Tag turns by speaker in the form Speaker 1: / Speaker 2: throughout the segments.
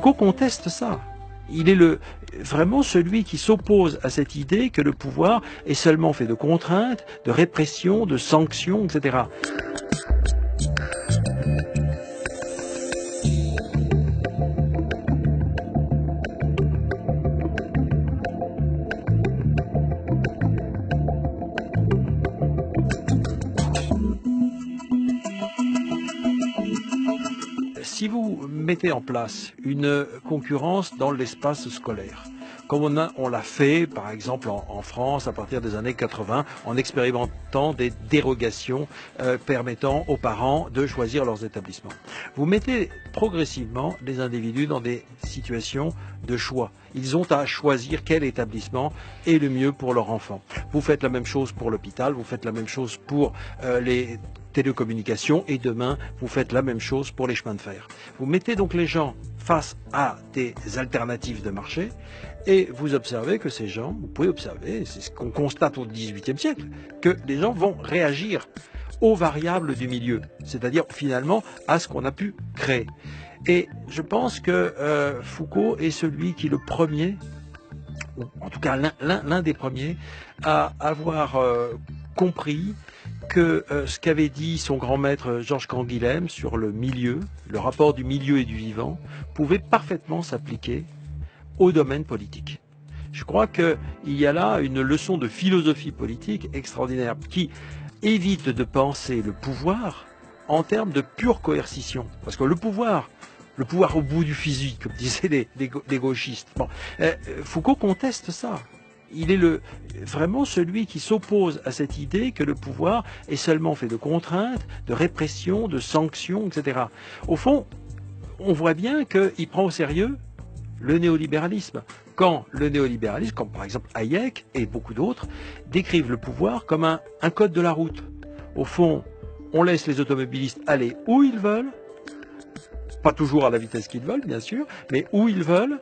Speaker 1: Foucault conteste ça. Il est vraiment celui qui s'oppose à cette idée que le pouvoir est seulement fait de contraintes, de répression, de sanctions, etc. Si vous mettez en place une concurrence dans l'espace scolaire, comme on l'a fait par exemple en France à partir des années 80 en expérimentant des dérogations permettant aux parents de choisir leurs établissements. Vous mettez progressivement les individus dans des situations de choix. Ils ont à choisir quel établissement est le mieux pour leur enfant. Vous faites la même chose pour l'hôpital, vous faites la même chose pour les télécommunications et demain vous faites la même chose pour les chemins de fer. Vous mettez donc les gens face à des alternatives de marché et vous observez que ces gens, vous pouvez observer, c'est ce qu'on constate au XVIIIe siècle, que les gens vont réagir aux variables du milieu, c'est-à-dire finalement à ce qu'on a pu créer. Et je pense que Foucault est celui qui le premier, ou en tout cas l'un des premiers, à avoir compris que ce qu'avait dit son grand maître Georges Canguilhem sur le milieu, le rapport du milieu et du vivant, pouvait parfaitement s'appliquer au domaine politique. Je crois qu'il y a là une leçon de philosophie politique extraordinaire qui évite de penser le pouvoir en termes de pure coercition. Parce que le pouvoir au bout du physique, comme disaient les gauchistes. Bon, Foucault conteste ça. Il est vraiment celui qui s'oppose à cette idée que le pouvoir est seulement fait de contraintes, de répression, de sanctions, etc. Au fond, on voit bien qu'il prend au sérieux le néolibéralisme. Quand le néolibéralisme, comme par exemple Hayek et beaucoup d'autres, décrivent le pouvoir comme un code de la route. Au fond, on laisse les automobilistes aller où ils veulent, pas toujours à la vitesse qu'ils veulent, bien sûr, mais où ils veulent,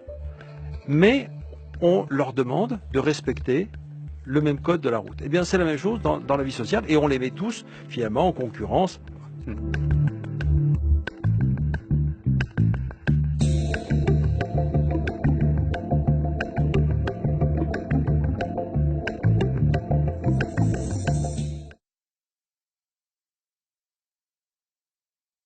Speaker 1: mais on leur demande de respecter le même code de la route. Eh bien, c'est la même chose dans la vie sociale et on les met tous, finalement, en concurrence.